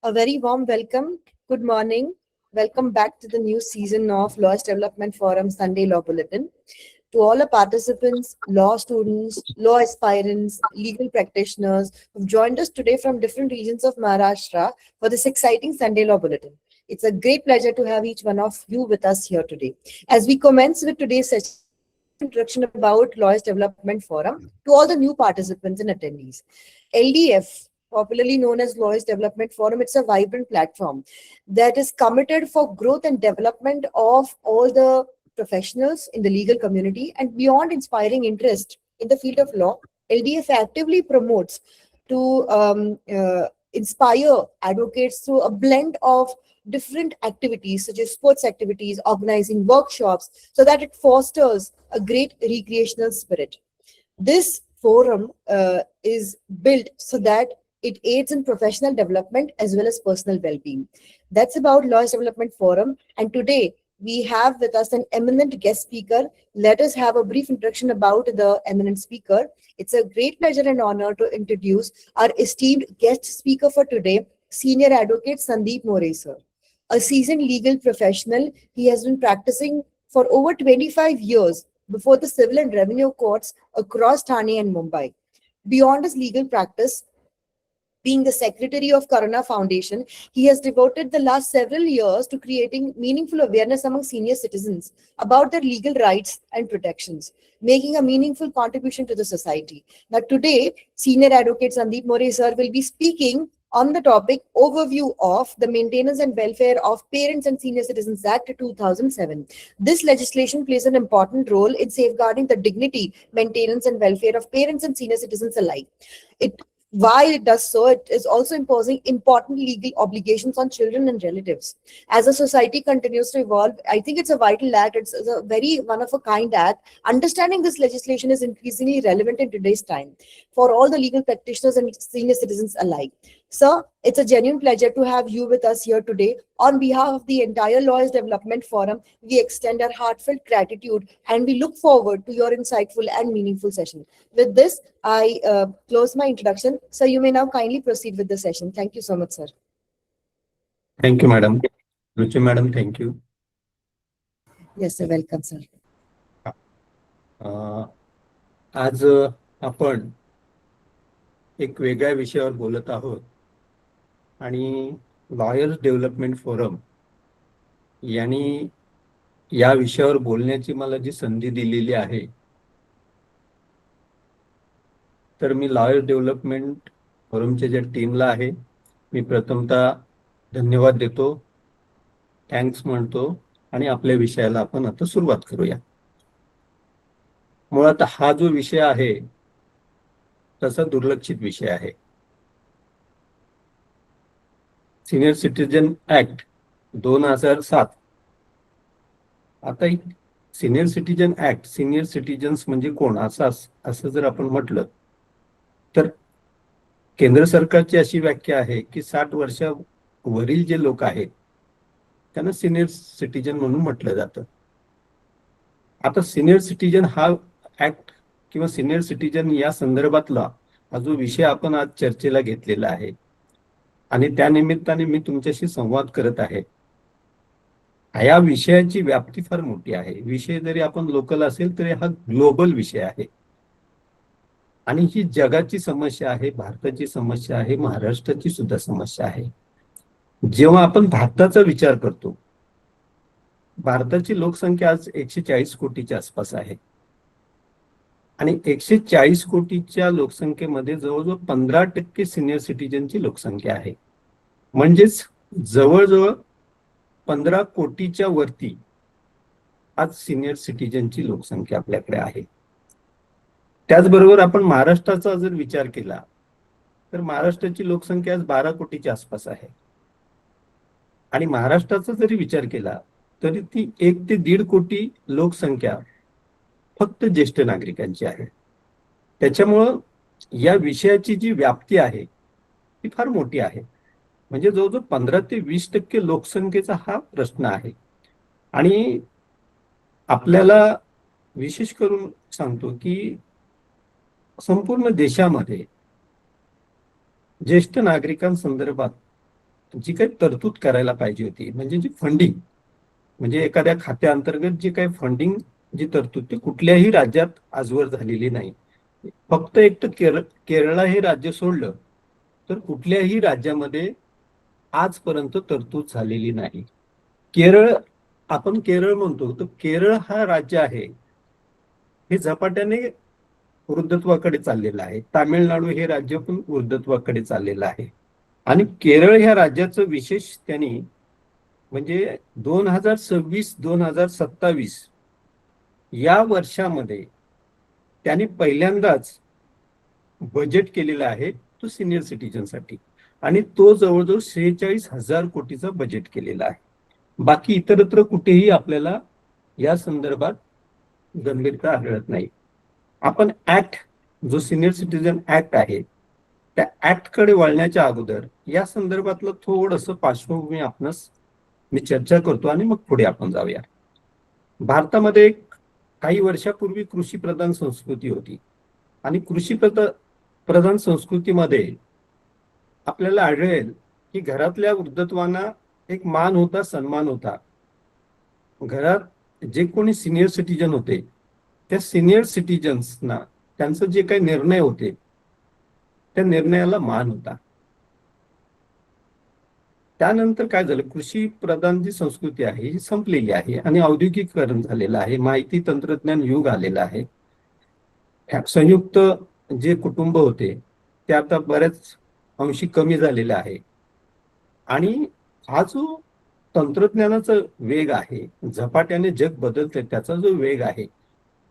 A very warm welcome. Good morning. Welcome back to the new season of Lawyers Development Forum Sunday Law Bulletin. To all the participants, law students, law aspirants, legal practitioners who've joined us today from different regions of Maharashtra for this exciting Sunday Law Bulletin. It's a great pleasure to have each one of you with us here today. As we commence with today's session, introduction about Lawyers Development Forum to all the new participants and attendees. LDF, popularly known as Lawyers Development Forum, it's a vibrant platform that is committed for growth and development of all the professionals in the legal community and beyond inspiring interest in the field of law. LDF actively promotes to inspire advocates through a blend of different activities such as sports activities, organizing workshops, so that it fosters a great recreational spirit. This forum is built so that it aids in professional development as well as personal well-being. That's about Lawyers Development Forum. And today we have with us an eminent guest speaker. Let us have a brief introduction about the eminent speaker. It's a great pleasure and honor to introduce our esteemed guest speaker for today, Senior Advocate Sandeep More, sir. A seasoned legal professional, he has been practicing for over 25 years before the civil and revenue courts across Thane and Mumbai. Beyond his legal practice, being the secretary of Corona Foundation, he has devoted the last several years to creating meaningful awareness among senior citizens about their legal rights and protections, making a meaningful contribution to the society. Now, today, Senior Advocate Sandeep More sir will be speaking on the topic overview of the Maintenance and Welfare of Parents and Senior Citizens Act 2007. This legislation plays an important role in safeguarding the dignity, maintenance, and welfare of parents and senior citizens alike. While it does so, it is also imposing important legal obligations on children and relatives. As a society continues to evolve, I think it's a vital act. It's a very one of a kind act. Understanding this legislation is increasingly relevant in today's time for all the legal practitioners and senior citizens alike. Sir, it's a genuine pleasure to have you with us here today. On behalf of the entire Lawyers Development Forum, we extend our heartfelt gratitude and we look forward to your insightful and meaningful session. With this, I close my introduction. So you may now kindly proceed with the session. Thank you so much, sir. Thank you, madam. Ruchi, madam, thank you. Yes, sir. Welcome, sir. आज आपण एक वेगळ्या विषयावर बोलत आहोत आणि lawyers development forum यांनी या विषयावर बोलण्याची मला जी संधी दिलेली आहे, तर मी लॉयर्स डेव्हलपमेंट फोरमच्या ज्या टीमला आहे मी प्रथमतः धन्यवाद देतो, थँक्स म्हणतो आणि आपल्या विषयाला आपण आता सुरुवात करूया. मुळात हा जो विषय आहे तसा दुर्लक्षित विषय आहे. Senior citizen act 2007. आता senior citizen act, senior citizens म्हणजे कोण असं जर आपण म्हटलं तर केंद्र सरकारची अशी व्याख्या आहे की 60 वर्षावरील जे लोक आहेत त्यांना सिनियर सिटीजन म्हणून म्हटलं जातं. आता सिनियर सिटीजन हा ऍक्ट किंवा सिनियर सिटीजन या संदर्भातला हा जो विषय आपण आज चर्चेला घेतलेला आहे आणि त्या निमित्ताने मी तुमच्याशी संवाद करत आहे. या विषयाची व्याप्ती फार मोठी आहे. विषय जरी आपण लोकल असेल तरी हा ग्लोबल विषय आहे आणि ही जगाची समस्या आहे, भारताची समस्या आहे, महाराष्ट्राची सुद्धा समस्या आहे. जेव्हा आपण भारताचा विचार करतो, भारताची लोकसंख्या आज 140 कोटीच्या आसपास आहे आणि 140 कोटीच्या लोकसंख्येमध्ये जवळजवळ 15% सिनियर सिटीजनची लोकसंख्या आहे. म्हणजेच जवळजवळ 15 कोटीच्या वरती आज सिनियर सिटीजनची लोकसंख्या आपल्याकडे आहे. त्याचबरोबर आपण महाराष्ट्राचा जर विचार केला तर महाराष्ट्राची लोकसंख्या आज 12 कोटीच्या आसपास आहे आणि महाराष्ट्राचा जरी विचार केला तरी ती 1 ते 1.5 कोटी लोकसंख्या फक्त ज्येष्ठ नागरिकांची आहे. त्याच्यामुळं या विषयाची जी व्याप्ती आहे ती फार मोठी आहे. म्हणजे जवळजवळ 15 ते 20% लोकसंख्येचा हा प्रश्न आहे आणि आपल्याला विशेष करून सांगतो की संपूर्ण देशामध्ये ज्येष्ठ नागरिकांसंदर्भात जी काही तरतूद करायला पाहिजे होती, म्हणजे जी फंडिंग, म्हणजे एखाद्या खात्याअंतर्गत जी काही फंडिंग, जी तरतूद, ती कुठल्याही राज्यात आजवर झालेली नाही. फक्त एक तर केरळ हे राज्य सोडलं तर कुठल्याही राज्यामध्ये आजपर्यंत तरतूद झालेली नाही. केरळ, आपण केरळ म्हणतो, तर केरळ हा राज्य आहे हे झपाट्याने वृद्धत्वाकडे चाललेलं आहे. तामिळनाडू हे राज्य पण वृद्धत्वाकडे चाललेलं आहे. आणि केरळ ह्या राज्याचं विशेष त्यांनी, म्हणजे 2026-2027 या वर्षामध्ये त्यांनी पहिल्यांदाच बजेट केलेला आहे तो सिनियर सिटीजनसाठी, आणि तो जवळजवळ 46,000 कोटीचा बजेट केलेला आहे. बाकी इतरत्र कुठेही आपल्याला या संदर्भात गंभीरता आढळत नाही. आपण ऍक्ट, जो सिनियर सिटीजन ऍक्ट आहे, त्या ऍक्ट कडे वळण्याच्या अगोदर या संदर्भातलं थोडंसं पार्श्वभूमी आपणास मी चर्चा करतो आणि मग पुढे आपण जाऊया. भारतामध्ये काही वर्षापूर्वी कृषी प्रधान संस्कृती होती, आणि कृषी प्रधान संस्कृतीमध्ये आपल्याला आढळेल की घरातल्या वृद्धत्वांना एक मान होता, सन्मान होता. घरात जे कोणी सिनियर सिटीजन होते, त्या सिनियर सिटीजन्सना त्यांचं जे काही निर्णय होते त्या निर्णयाला मान होता. त्यानंतर काय झालं, कृषी प्रधान जी संस्कृती आहे ही संपलेली आहे आणि औद्योगिकीकरण झालेलं आहे, माहिती तंत्रज्ञान युग आलेलं आहे. संयुक्त जे कुटुंब होते ते आता बऱ्याच अंशी कमी झालेले आहे. आणि हा जो तंत्रज्ञानाचा वेग आहे, झपाट्याने जग बदलते त्याचा जो वेग आहे,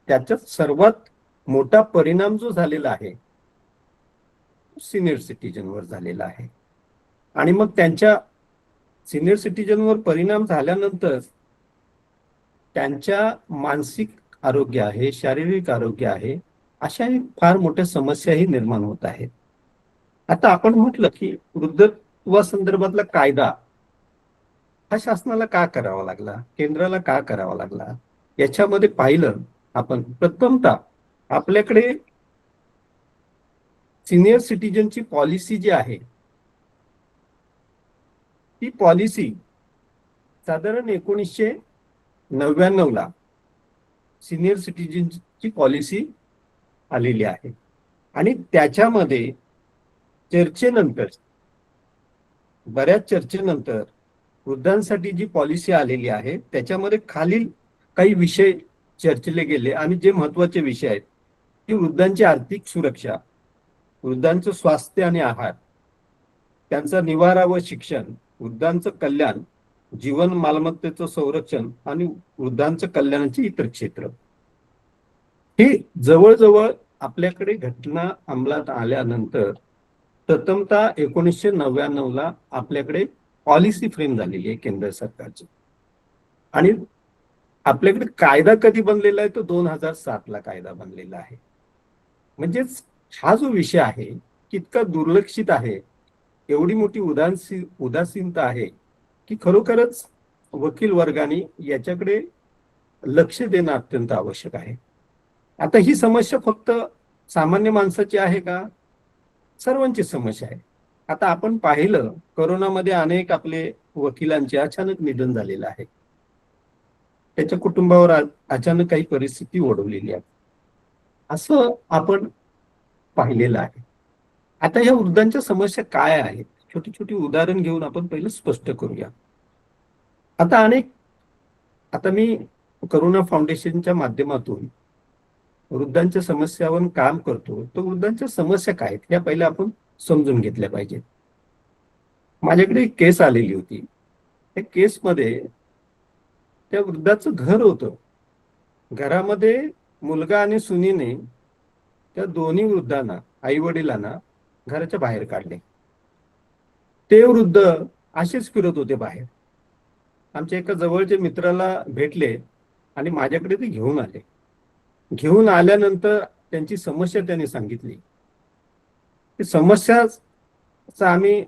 त्याच्यात सर्वात मोठा परिणाम जो झालेला आहे सिनियर सिटीजनवर झालेला आहे. आणि मग त्यांच्या सिनियर सिटीजनवर परिणाम झाल्यानंतर त्यांच्या मानसिक आरोग्य आहे, शारीरिक आरोग्य आहे, अशा फार मोठ्या समस्याही निर्माण होत आहेत. आता आपण म्हटलं की वृद्धत्वासंदर्भातला कायदा हा शासनाला का करावा लागला, केंद्राला का करावा लागला, याच्यामध्ये पाहिलं आपण, प्रथमतः आपल्याकडे सिनियर सिटीजनची पॉलिसी जी आहे ती पॉलिसी साधारण 1999 ला सिनियर सिटीजनची पॉलिसी आलेली आहे. आणि त्याच्यामध्ये चर्चेनंतर, बऱ्याच चर्चेनंतर वृद्धांसाठी जी पॉलिसी आलेली आहे त्याच्यामध्ये खालील काही विषय चर्चले गेले, आणि जे महत्वाचे विषय आहेत की वृद्धांची आर्थिक सुरक्षा, वृद्धांचं स्वास्थ्य आणि आहार, त्यांचा निवारा व शिक्षण, वृद्धांचं कल्याण, जीवन मालमत्तेचं संरक्षण आणि वृद्धांचं कल्याणाची इतर क्षेत्र. हे जवळजवळ आपल्याकडे घटना अंमलात आल्यानंतर प्रथमतः 1999 ला आपल्याकडे पॉलिसी फ्रेम झालेली आहे केंद्र सरकारची. आणि आपल्याकडे कायदा कधी बनलेला आहे तो 2007 ला कायदा बनलेला आहे. म्हणजेच हा जो विषय आहे इतका दुर्लक्षित आहे, एवढी मोठी उदासीनता आहे की खरोखरच वकील वर्गाने याच्याकडे लक्ष देणं अत्यंत आवश्यक आहे. आता ही समस्या फक्त सामान्य माणसाची आहे का? सर्वांची समस्या आहे. आता आपण पाहिलं, कोरोनामध्ये अनेक आपले वकिलांचे अचानक निधन झालेलं आहे. त्याच्या कुटुंबावर अचानक काही परिस्थिती ओढवलेली आहे, असं आपण पाहिलेलं आहे. आता या वृद्धांच्या समस्या काय आहेत, छोटी छोटी उदाहरण घेऊन आपण पहिलं स्पष्ट करूया. आता मी करुणा फाउंडेशनच्या माध्यमातून वृद्धांच्या समस्यावर काम करतो, तर वृद्धांच्या समस्या काय आहेत या पहिल्या आपण समजून घेतल्या पाहिजेत. माझ्याकडे एक केस आलेली होती. त्या केसमध्ये त्या वृद्धाचं घर होतं. घरामध्ये मुलगा आणि सुनीने त्या दोन्ही वृद्धांना, आई वडिलांना घराच्या बाहेर काढले. ते वृद्ध असेच फिरत होते बाहेर. आमच्या एका जवळच्या मित्राला भेटले आणि माझ्याकडे ते घेऊन आले. घेऊन आल्यानंतर त्यांची समस्या त्यांनी सांगितली. समस्याचा आम्ही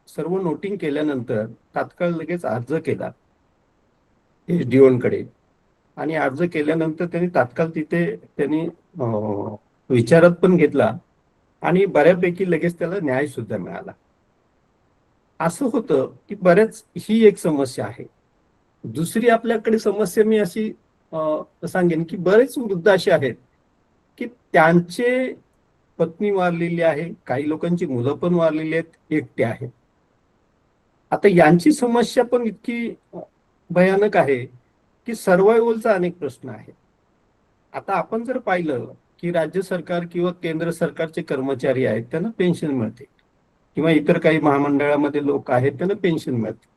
सर्व नोटिंग केल्यानंतर तात्काळ लगेच अर्ज केला SDO कडे. आणि अर्ज केल्यानंतर त्यांनी तात्काळ तिथे त्यांनी विचारात पण घेतला आणि बऱ्यापैकी लगेच त्याला न्याय सुद्धा मिळाला. असं होतं की बऱ्याच ही एक समस्या आहे. दुसरी आपल्याकडे समस्या मी अशी सांगेन की बरेच वृद्ध असे आहेत की त्यांचे पत्नी वारलेली आहे, काही लोकांची मुलं पण वारलेली आहेत, एकटे आहेत. आता यांची समस्या पण इतकी भयानक आहे की सर्व्हायव्हलचा अनेक प्रश्न आहे. आता आपण जर पाहिलं की राज्य सरकार किंवा केंद्र सरकारचे कर्मचारी आहेत त्यांना पेन्शन मिळते किंवा इतर काही महामंडळामध्ये लोक आहेत त्यांना पेन्शन मिळते.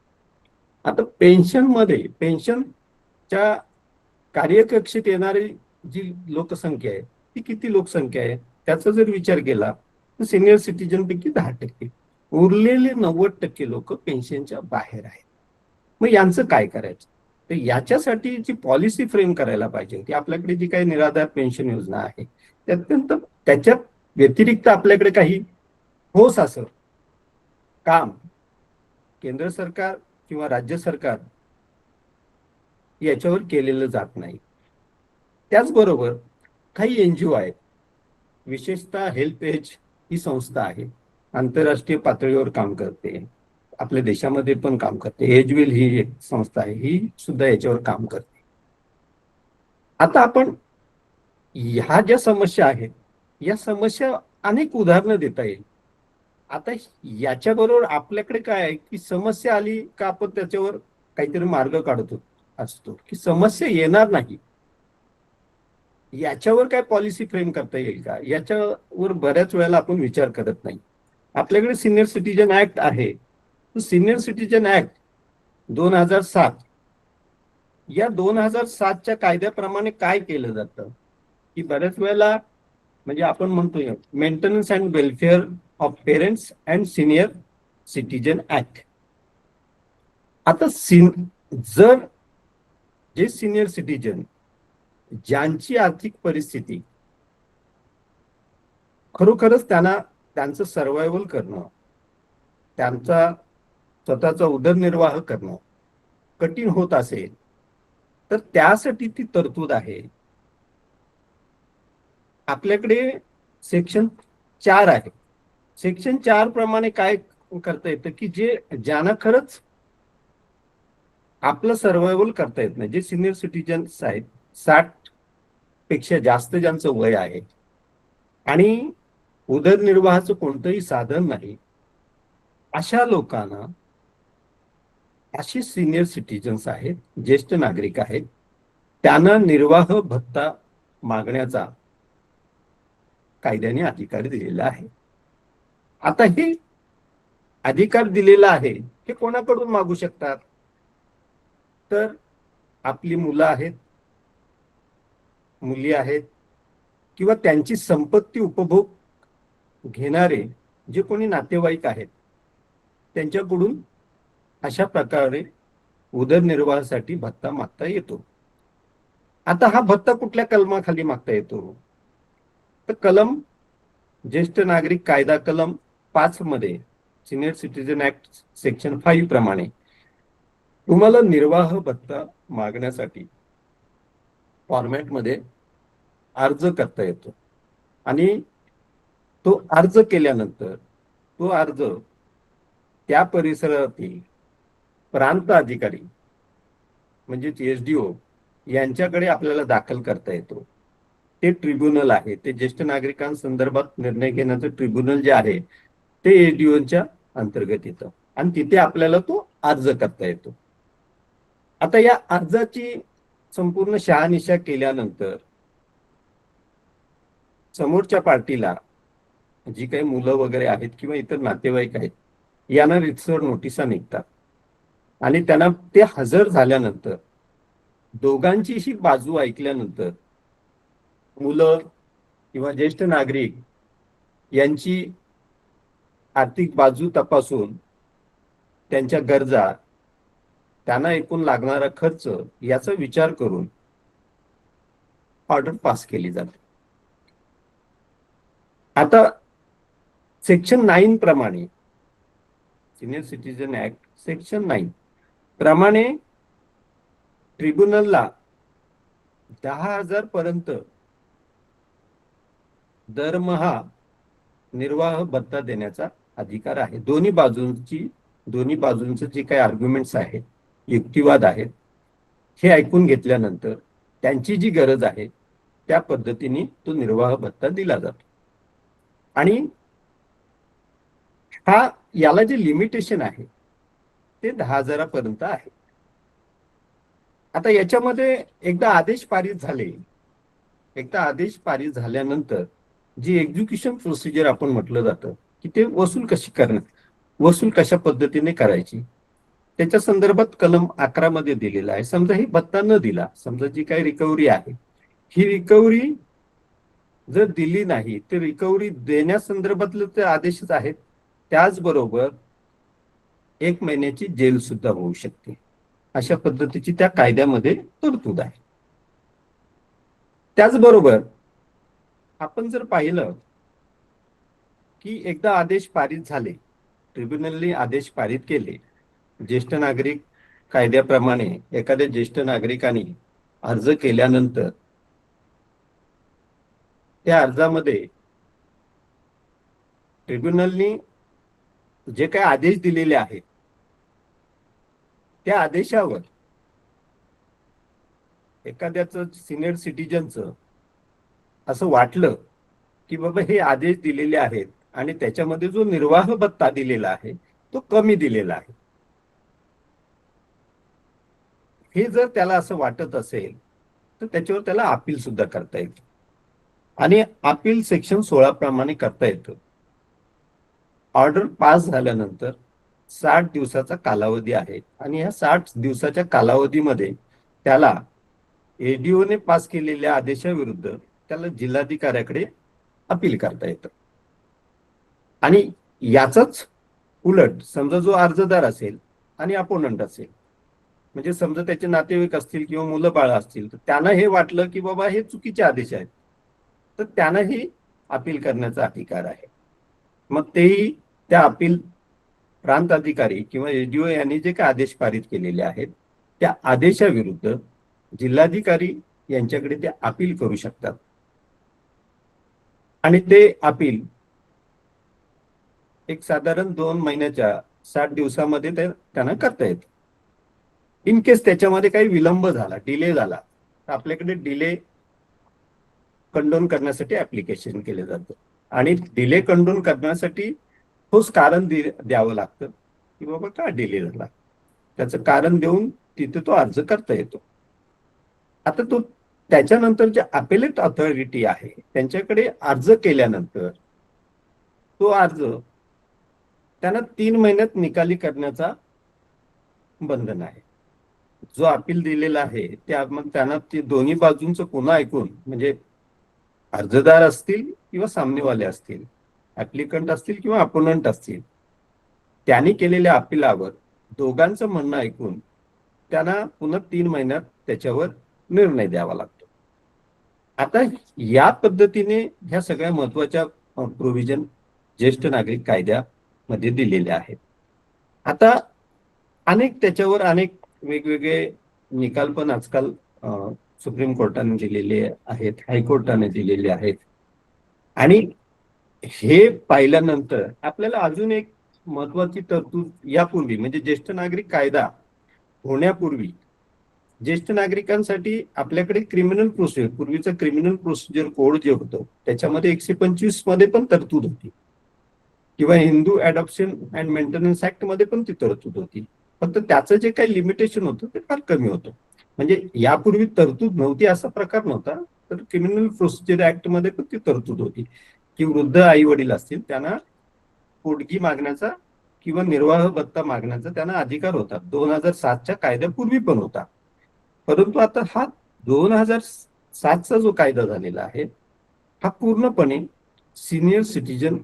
आता पेन्शनच्या कार्यकक्षेत येणारी जी लोकसंख्या आहे ती किती लोकसंख्या आहे त्याचा जर विचार केला तर सिनियर सिटीजन पैकी 10%. उरलेले 90% लोक पेन्शनच्या बाहेर आहेत. मग यांचं काय करायचं? तर याच्यासाठी जी पॉलिसी फ्रेम करायला पाहिजे की आपल्याकडे जी काही निराधार पेन्शन योजना आहे त्यात त्याच्या व्यतिरिक्त आपल्याकडे काही ठोस असं काम केंद्र सरकार किंवा राज्य सरकार याच्यावर केलेलं जात नाही. त्याचबरोबर काही एनजीओ आहेत, विशेषतः हेल्प एज ही संस्था आहे, आंतरराष्ट्रीय पातळीवर काम करते, आपल्या देशामध्ये पण काम करते. एजविल ही एक संस्था आहे, ही सुद्धा याच्यावर काम करते. आता आपण ह्या ज्या समस्या आहेत या समस्या अनेक उदाहरणं देता येईल. आता याच्याबरोबर आपल्याकडे काय आहे की समस्या आली का आपण त्याच्यावर काहीतरी मार्ग काढतो असतो की समस्या येणार नाही याच्यावर काय पॉलिसी फ्रेम करता येईल का याच्यावर बऱ्याच वेळेला आपण विचार करत नाही. आपल्याकडे सिनियर सिटीजन ऍक्ट आहे. सिनियर सिटीजन ऍक्ट 2007 या 2007च्या कायद्याप्रमाणे काय केलं जातं की बऱ्याच वेळेला म्हणजे आपण म्हणतोय maintenance and welfare of parents and senior citizen act. आता जर जे सिनियर सिटीजन ज्यांची आर्थिक परिस्थिती खरोखरच त्यांचं सर्व्हायव्हल करणं, त्यांचा स्वतःचा उदरनिर्वाह करणं कठीण होत असेल तर त्यासाठी ती तरतूद आहे. आपल्याकडे सेक्शन 4 आहे. सेक्शन 4 प्रमाणे काय करता येतं की ज्यांना खरंच आपलं सर्व्हायव्हल करता येत नाही, जे सिनियर सिटीजन्स आहेत, 60 पेक्षा जास्त ज्यांचं वय आहे आणि उदरनिर्वाहाचं कोणतंही साधन नाही, अशा लोकांना, अशी सिनियर सिटीजन्स आहेत, ज्येष्ठ नागरिक आहेत, त्यांना निर्वाह भत्ता मागण्याचा कायद्याने अधिकार दिलेला आहे. आता हे अधिकार दिलेला आहे हे कोणाकडून मागू शकतात? तर आपली मुलं आहेत, मुली आहेत किंवा त्यांची संपत्ती उपभोग घेणारे जे कोणी नातेवाईक आहेत त्यांच्याकडून अशा प्रकारे उदरनिर्वाहासाठी भत्ता मागता येतो. आता हा भत्ता कुठल्या कलमाखाली मागता येतो? तर ज्येष्ठ नागरिक कायदा कलम 5 मध्ये सिनियर सिटीजन ऍक्ट सेक्शन 5 प्रमाणे तुम्हाला निर्वाह भत्ता मागण्यासाठी फॉर्मॅटमध्ये अर्ज करता येतो आणि तो अर्ज केल्यानंतर तो अर्ज त्या परिसरातील प्रांत अधिकारी म्हणजे एसडीओ यांच्याकडे आपल्याला दाखल करता येतो. ते ट्रिब्युनल आहे, ते ज्येष्ठ नागरिकांसंदर्भात निर्णय घेण्याचं ट्रिब्युनल जे आहे ते एसडीओच्या अंतर्गत येतं आणि तिथे आपल्याला तो अर्ज करता येतो. आता या अर्जाची संपूर्ण शहानिशा केल्यानंतर समोरच्या पार्टीला जी काही मुलं वगैरे आहेत किंवा इतर नातेवाईक आहेत यांना रितसर नोटिसा निघतात आणि त्यांना ते हजर झाल्यानंतर दोघांचीही बाजू ऐकल्यानंतर मुलं किंवा ज्येष्ठ नागरिक यांची आर्थिक बाजू तपासून त्यांच्या गरजा, त्यांना एकूण लागणारा खर्च याचा विचार करून ऑर्डर पास केली जाते. आता सेक्शन 9 प्रमाणे सिनियर सिटीजन ऍक्ट सेक्शन 9 प्रमाणे ट्रिब्युनलला 10,000 पर्यंत दरमहा निर्वाह भत्ता देण्याचा अधिकार आहे. दोन्ही बाजूंची दोन्ही बाजूंचे जे काही आर्ग्युमेंट्स आहेत, युक्तिवाद आहेत, हे ऐकून घेतल्यानंतर त्यांची जी गरज आहे त्या पद्धतीने तो निर्वाह भत्ता दिला जातो. आणि याला जे लिमिटेशन आहे ते 10,000 आहे. आता याच्यामध्ये एकदा आदेश पारित झाल्यानंतर जी एक्झिक्युशन प्रोसिजर आपण म्हटलं जातं की ते वसूल कशा पद्धतीने करायची, त्याच्या संदर्भात कलम 11 मध्ये दिलेला आहे. समजा ही भत्ता न दिला, समजा जी काही रिकव्हरी आहे, ही रिकव्हरी जर दिली नाही तर रिकव्हरी देण्यासंदर्भातले ते आदेशच आहेत. त्याचबरोबर 1 महिन्याची जेल सुद्धा होऊ शकते. अशा पद्धतीची त्या कायद्यामध्ये तरतूद आहे. त्याचबरोबर आपण जर पाहिलं की एकदा आदेश पारित झाले, ट्रिब्युनलने आदेश पारित केले, ज्येष्ठ नागरिक कायद्याप्रमाणे एखाद्या ज्येष्ठ नागरिकाने अर्ज केल्यानंतर त्या अर्जामध्ये ट्रिब्युनलने जे काही आदेश दिलेले आहेत त्या आदेशावर एखाद्याचं सिनियर सिटीजनचं असं वाटलं की बाबा हे आदेश दिलेले आहेत आणि त्याच्यामध्ये जो निर्वाह भत्ता दिलेला आहे तो कमी दिलेला आहे, हे जर त्याला असं वाटत असेल तर त्याच्यावर त्याला अपील सुद्धा करता येतं. आणि अपील सेक्शन 16 प्रमाणे करता येतं. ऑर्डर पास झाल्यानंतर 60 दिवसाचा कालावधी आहे आणि या 60 दिवसाच्या कालावधीमध्ये त्याला एडीओने पास केलेल्या आदेशाविरुद्ध त्याला जिल्हाधिकाऱ्याकडे अपील करता येतं. आणि याचाच उलट समजा जो अर्जदार असेल आणि अपोनंट असेल, म्हणजे समजा त्याचे नातेवाईक असतील किंवा मुलं बाळ असतील, तर त्यांना हे वाटलं की बाबा हे चुकीचे आदेश आहेत, तर त्यांनाही अपील करण्याचा अधिकार आहे. मग तेही त्या अपील प्रांत अधिकारी किंवा एडीओ यांनी जे काही आदेश पारित केलेले आहेत त्या आदेशाविरुद्ध जिल्हाधिकारी यांच्याकडे ते अपील करू शकतात. आणि ते अपील एक साधारण 2 महिन्याच्या 60 दिवसामध्ये त्यांना करता येतं. इन केस त्याच्यामध्ये काही विलंब झाला, डिले झाला, तर आपल्याकडे डिले कंडोन करण्यासाठी ऍप्लिकेशन केले जातं. आणि डिले कंडोन करण्यासाठी ठोस कारण द्यावं लागतं की बाबा का डिले झाला, त्याचं कारण देऊन तिथे तो अर्ज करता येतो. आता तो त्याच्यानंतर जे अपेलेट अथॉरिटी आहे त्यांच्याकडे अर्ज केल्यानंतर तो अर्ज त्यांना 3 महिन्यात निकाली करण्याचा बंधन आहे. जो अपील दिलेला आहे त्या मग त्यांना ते दोन्ही बाजूंचं पुन्हा ऐकून, म्हणजे अर्जदार असतील किंवा सामनेवाले असतील, ऍप्लिकंट असतील किंवा अपोनंट असतील, त्यांनी केलेल्या अपीलावर दोघांचं म्हणणं ऐकून त्यांना पुन्हा 3 महिन्यात त्याच्यावर निर्णय द्यावा लागतो. आता या पद्धतीने ह्या सगळ्या महत्वाच्या प्रोव्हिजन ज्येष्ठ नागरिक कायद्यामध्ये दिलेल्या आहेत. आता त्याच्यावर अनेक वेगवेगळे निकाल पण आजकाल सुप्रीम कोर्टाने दिलेले आहेत, हायकोर्टाने दिलेले आहेत. आणि हे पाहिल्यानंतर आपल्याला अजून एक महत्वाची तरतूद यापूर्वी, म्हणजे ज्येष्ठ नागरिक कायदा होण्यापूर्वी ज्येष्ठ नागरिकांसाठी आपल्याकडे क्रिमिनल प्रोसिजर, पूर्वीचं क्रिमिनल प्रोसिजर कोड जे होतं त्याच्यामध्ये 125 मध्ये पण तरतूद होती, किंवा Hindu adoption and maintenance act मध्ये पण ती तरतूद होती. फक्त त्याचं जे काही लिमिटेशन होतं ते फार कमी होतं. म्हणजे यापूर्वी तरतूद नव्हती असा प्रकार नव्हता, तर क्रिमिनल प्रोसिजर ऍक्ट मध्ये पण ती तरतूद होती की वृद्ध आई वडील असतील त्यांना पोटगी मागण्याचा किंवा निर्वाह भत्ता मागण्याचा त्यांना अधिकार होता. 2007च्या कायद्यापूर्वी पण होता. परंतु आता हा 2007चा जो कायदा झालेला आहे हा पूर्णपणे सिनियर सिटीजन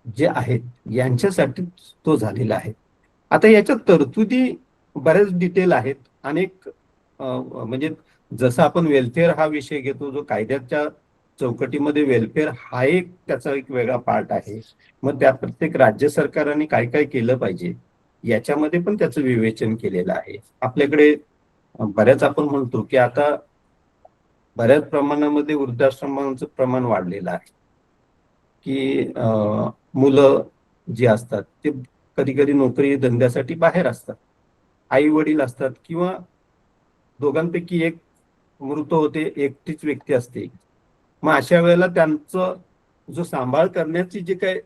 जे आहेत यांच्यासाठी तो झालेला आहे. आता याच्या तरतुदी बऱ्याच डिटेल आहेत. अनेक म्हणजे जसं आपण वेलफेअर हा विषय घेतो, जो कायद्याच्या चौकटीमध्ये वेलफेअर हा त्याचा एक वेगळा पार्ट आहे. मग त्या प्रत्येक राज्य सरकारांनी काय काय केलं पाहिजे याच्यामध्ये पण त्याचं विवेचन केलेलं आहे. आपल्याकडे बऱ्याच आपण म्हणतो की आता बऱ्याच प्रमाणामध्ये वृद्धाश्रमांचं प्रमाण वाढलेलं आहे, की मुलं जी असतात ते कधी कधी नोकरी धंद्यासाठी बाहेर असतात, आई वडील असतात, किंवा दोघांपैकी एक मृत होते, एकटीच व्यक्ती असते. मग अशा वेळेला त्यांचं जो सांभाळ करण्याची जी काही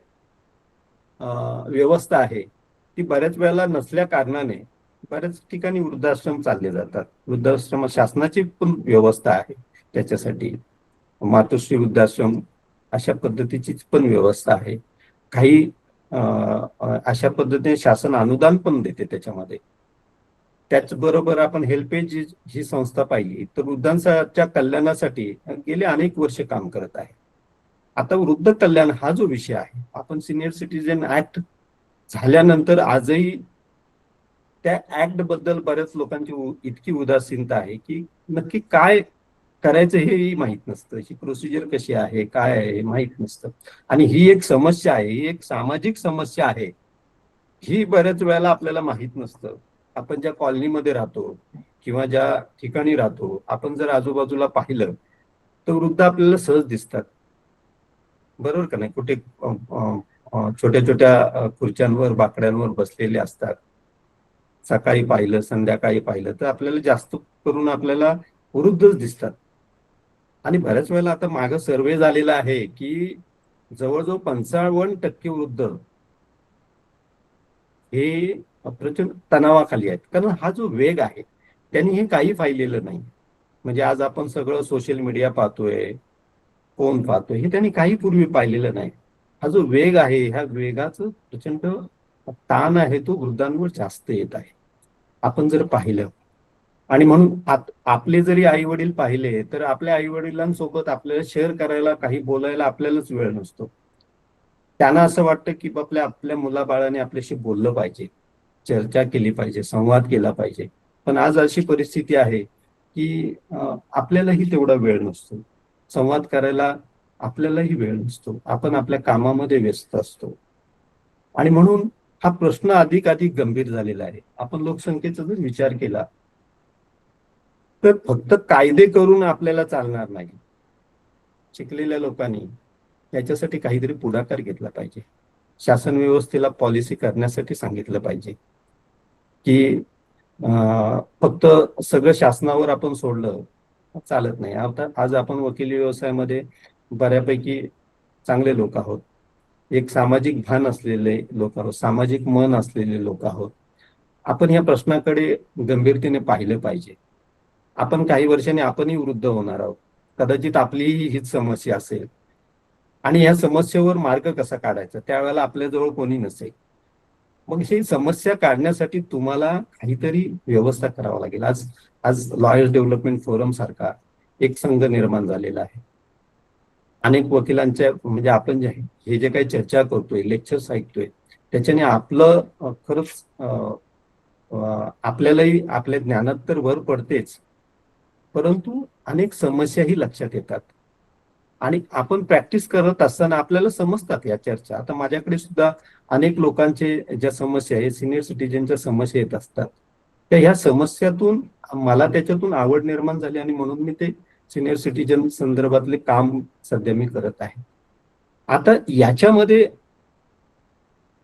व्यवस्था आहे ती बऱ्याच वेळेला नसल्या कारणाने बऱ्याच ठिकाणी वृद्धाश्रम चालले जातात. वृद्धाश्रम शासनाची पण व्यवस्था आहे त्याच्यासाठी, मातोश्री वृद्धाश्रम अशा पद्धतीची पण व्यवस्था आहे. काही अशा पद्धतीने शासन अनुदान पण देते त्याच्यामध्ये. त्याचबरोबर आपण हेल्पेज ही संस्था पाहिली तर वृद्धांच्या कल्याणासाठी गेले अनेक वर्ष काम करत आहे. आता वृद्ध कल्याण हा जो विषय आहे, आपण सिनियर सिटीजन ऍक्ट झाल्यानंतर आजही त्या ऍक्ट बद्दल बऱ्याच लोकांची इतकी उदासीनता आहे की नक्की काय करायचं हेही माहित नसतं, ही प्रोसिजर कशी आहे, काय आहे हे माहित नसतं. आणि ही एक समस्या आहे, ही एक सामाजिक समस्या आहे, ही बऱ्याच वेळेला आपल्याला माहित नसतं. आपण ज्या कॉलनीमध्ये राहतो किंवा ज्या ठिकाणी राहतो, आपण जर आजूबाजूला पाहिलं तर वृद्ध आपल्याला सहज दिसतात, बरोबर का नाही? कुठे छोट्या छोट्या खुर्च्यांवर बाकड्यांवर बसलेले असतात. सकाळी पाहिलं संध्याकाळी पाहिलं तर आपल्याला जास्त करून आपल्याला वृद्धच दिसतात. आणि बऱ्याच वेळेला आता मागं सर्वे झालेला आहे की जवळजवळ 55% वृद्ध हे प्रचंड तणावाखाली आहेत, कारण हा जो वेग आहे त्यांनी हे काही पाहिलेलं नाही. म्हणजे आज आपण सगळं सोशल मीडिया पाहतोय, फोन पाहतोय, हे त्यांनी काही पूर्वी पाहिलेलं नाही. हा जो वेग आहे, ह्या वेगाचं प्रचंड ताण आहे तो वृद्धांवर जास्त येत आहे आपण जर पाहिलं. आणि म्हणून आपले जरी आई वडील पाहिले तर आपल्या आई वडिलांसोबत आपल्याला शेअर करायला, काही बोलायला आपल्यालाच वेळ नसतो. त्यांना असं वाटतं की आपल्या मुलाबाळाने आपल्याशी बोललं पाहिजे, चर्चा केली पाहिजे, संवाद केला पाहिजे. पण आज अशी परिस्थिती आहे की आपल्यालाही तेवढा वेळ नसतो संवाद करायला, आपल्यालाही वेळ नसतो, आपण आपल्या कामामध्ये व्यस्त असतो. आणि म्हणून हा प्रश्न अधिक गंभीर झालेला आहे. आपण लोकसंख्येचा जर विचार केला तर फक्त कायदे करून आपल्याला चालणार नाही. शिकलेल्या लोकांनी याच्यासाठी काहीतरी पुढाकार घेतला पाहिजे. शासन व्यवस्थेला पॉलिसी करण्यासाठी सांगितलं पाहिजे की फक्त सगळं शासनावर आपण सोडलं चालत नाही. आता आज आपण वकिली व्यवसायामध्ये बऱ्यापैकी चांगले लोक आहोत, एक सामाजिक भान असलेले लोक आहोत, सामाजिक मन असलेले लोक आहोत. आपण या प्रश्नाकडे गंभीरतेने पाहिलं पाहिजे. आपण काही वर्षांनी आपणही वृद्ध होणार आहोत, कदाचित आपलीही हीच समस्या असेल. आणि या समस्येवर मार्ग कसा काढायचा त्यावेळेला आपल्याजवळ कोणी नसेल. मग ही समस्या काढण्यासाठी तुम्हाला काहीतरी व्यवस्था करावं लागेल. आज आज लॉयर्स डेव्हलपमेंट फोरम सारखा एक संघ निर्माण झालेला आहे. अनेक वकिलांच्या म्हणजे आपण हे जे काही चर्चा करतोय, लेक्चर्स ऐकतोय, त्याच्याने आपलं खरंच आपल्यालाही आपल्या ज्ञानात तर भर पडतेच, परंतु अनेक समस्याही लक्षात येतात. आणि आपण प्रॅक्टिस करत असताना आपल्याला समजतात या चर्चा. आता माझ्याकडे सुद्धा अनेक लोकांचे ज्या समस्या आहे, सिनियर सिटीजनच्या समस्या येत असतात, तर ह्या समस्यातून मला त्याच्यातून आवड निर्माण झाली आणि म्हणून मी ते सिनियर सिटीजन संदर्भातले काम सध्या मी करत आहे. आता याच्यामध्ये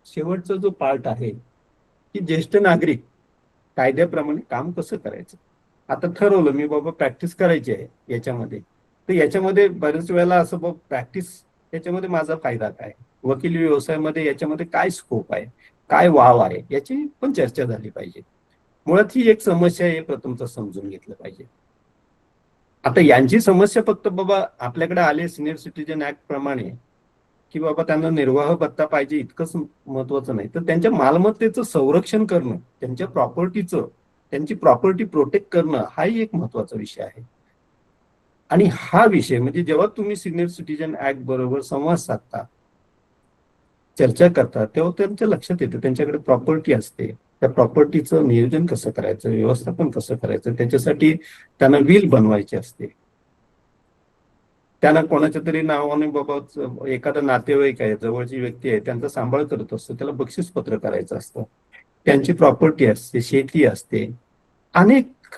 शेवटचा जो पार्ट आहे की ज्येष्ठ नागरिक कायद्याप्रमाणे काम कसं करायचं. आता ठरवलं मी बाबा प्रॅक्टिस करायची आहे याच्यामध्ये, तर याच्यामध्ये बऱ्याच वेळेला असं बघ प्रॅक्टिस याच्यामध्ये माझा फायदा काय, वकिली व्यवसायामध्ये याच्यामध्ये काय स्कोप आहे, काय वाव आहे, याची पण चर्चा झाली पाहिजे. मुळात ही एक समस्या आहे, प्रथमच समजून घेतलं पाहिजे. आता यांची समस्या फक्त बाबा आपल्याकडे आले सिनियर सिटीजन ऍक्ट प्रमाणे की बाबा त्यांना निर्वाह भत्ता पाहिजे इतकंच महत्वाचं नाही, तर त्यांच्या मालमत्तेचं संरक्षण करणं, त्यांच्या प्रॉपर्टीचं, त्यांची प्रॉपर्टी प्रोटेक्ट करणं हाही एक महत्वाचा विषय आहे. आणि हा विषय म्हणजे जेव्हा तुम्ही सिनियर सिटीजन ऍक्ट बरोबर संवाद साधता, चर्चा करता, तेव्हा त्यांच्या लक्षात येतं त्यांच्याकडे प्रॉपर्टी असते, त्या प्रॉपर्टीचं नियोजन कसं करायचं, व्यवस्थापन कसं करायचं, त्याच्यासाठी त्यांना विल बनवायची असते. त्यांना कोणाच्या तरी नावाने बाबा एखादा नातेवाईक आहे, जवळची व्यक्ती आहे, त्यांचा सांभाळ करत असतो, त्याला बक्षीस पत्र करायचं असतं, त्यांची प्रॉपर्टी असते, शेती असते. अनेक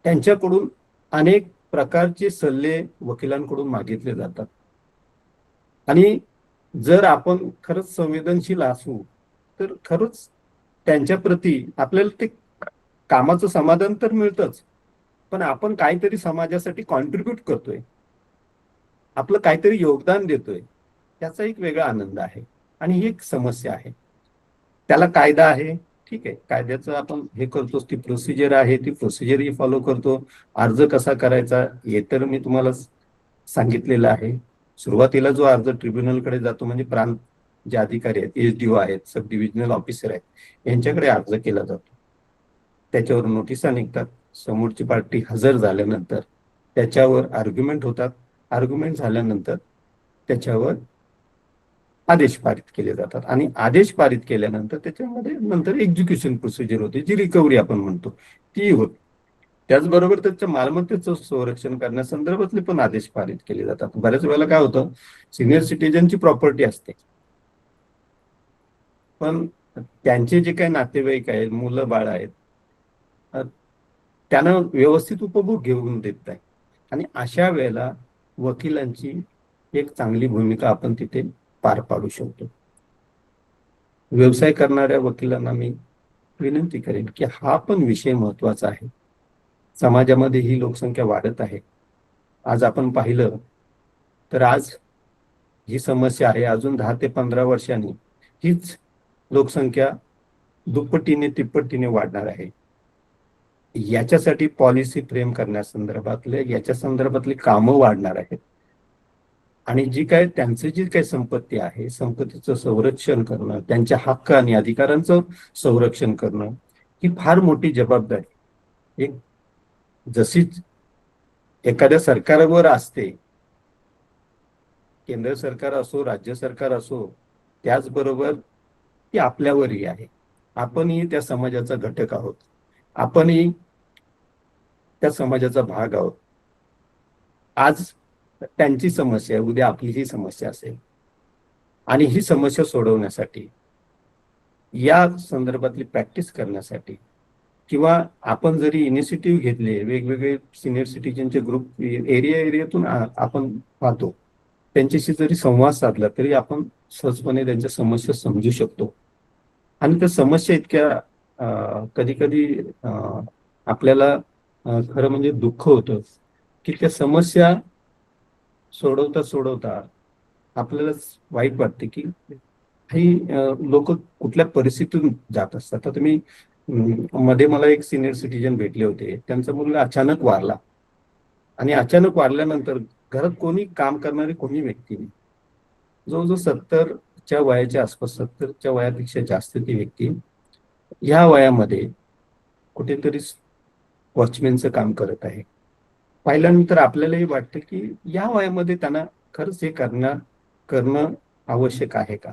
त्यांच्याकडून अनेक प्रकारचे सल्ले वकिलांकडून मागितले जातात. आणि जर आपण खरंच संवेदनशील असू तर खरंच त्यांच्या प्रती आपल्याला ते कामाचं समाधान तर मिळतंच, पण आपण काहीतरी समाजासाठी कॉन्ट्रीब्युट करतोय, आपलं काहीतरी योगदान देतोय, त्याचा एक वेगळा आनंद आहे. आणि ही एक समस्या आहे. त्याला कायदा आहे, ठीक आहे, कायद्याचं आपण हे करतो, ती प्रोसिजर आहे, ती प्रोसिजरही फॉलो करतो. अर्ज कसा करायचा हे तर मी तुम्हाला सांगितलेलं आहे. सुरुवातीला जो अर्ज ट्रिब्युनलकडे जातो म्हणजे प्रांत जे अधिकारी आहेत, एसडीओ आहेत, सब डिव्हिजनल ऑफिसर आहेत, यांच्याकडे अर्ज केला जातो. त्याच्यावर नोटिसा निघतात. समोरची पार्टी हजर झाल्यानंतर त्याच्यावर आर्ग्युमेंट होतात. आर्ग्युमेंट झाल्यानंतर त्याच्यावर आदेश पारित केले जातात आणि आदेश पारित केल्यानंतर त्याच्यामध्ये नंतर एक्झिक्युशन प्रोसिजर होते, जी रिकव्हरी आपण म्हणतो, ती होते. त्याचबरोबर त्याच्या मालमत्तेचं संरक्षण करण्यासंदर्भातले पण आदेश पारित केले जातात. बऱ्याच वेळेला काय होतं, सिनियर सिटीजनची प्रॉपर्टी असते, पण त्यांचे जे काही नातेवाईक आहेत, मुलं बाळ आहेत, त्यांना व्यवस्थित उपभोग घेऊन देत नाही. आणि अशा वेळेला वकिलांची एक चांगली भूमिका आपण तिथे पार पाडू शकतो. व्यवसाय करणाऱ्या वकिलांना मी विनंती करेन की हा पण विषय महत्वाचा आहे. समाजामध्ये ही लोकसंख्या वाढत आहे. आज आपण पाहिलं तर आज ही समस्या आहे, अजून 10 ते 15 वर्षांनी हीच लोकसंख्या दुप्पटीने तिप्पटीने वाढणार आहे. याच्यासाठी पॉलिसी फ्रेम करण्यासंदर्भातले याच्या संदर्भातली कामं वाढणार आहेत. आणि जी काय त्यांची जी काही संपत्ती आहे, संपत्तीचं संरक्षण करणं, त्यांच्या हक्क आणि अधिकारांचं संरक्षण करणं ही फार मोठी जबाबदारी एक जशी एखाद्या सरकारवर असते, केंद्र सरकार असो, राज्य सरकार असो, त्याचबरोबर ती आपल्यावरही आहे. आपणही त्या समाजाचा घटक आहोत, आपणही त्या समाजाचा भाग आहोत. आज त्यांची समस्या आहे, उद्या आपली ही समस्या असेल. आणि ही समस्या सोडवण्यासाठी, या संदर्भातली प्रॅक्टिस करण्यासाठी, किंवा आपण जरी इनिशिएटिव्ह घेतले, वेगवेगळे सिनियर सिटीजनचे ग्रुप एरियातून आपण पाहतो, त्यांच्याशी जरी संवाद साधला तरी आपण सहजपणे त्यांच्या समस्या समजू शकतो. आणि त्या समस्या इतक्या कधी कधी आपल्याला खरं म्हणजे दुःख होतं की त्या समस्या सोडवता सोडवता आपल्यालाच वाईट वाटते की काही लोक कुठल्या परिस्थितीतून जात असतात. आता मी मध्ये मला एक सिनियर सिटीजन भेटले होते, त्यांचा मुलगा अचानक वारला आणि अचानक वारल्यानंतर घरात कोणी काम करणारी कोणी व्यक्ती नाही. जवळजवळ 70च्या वयाच्या आसपास, 70च्या वयापेक्षा जास्त ती व्यक्ती ह्या वयामध्ये कुठेतरी वॉचमॅनचं काम करत आहे. पाहिल्यानंतर आपल्यालाही वाटतं की या वयामध्ये त्यांना खरंच हे करणं आवश्यक आहे का.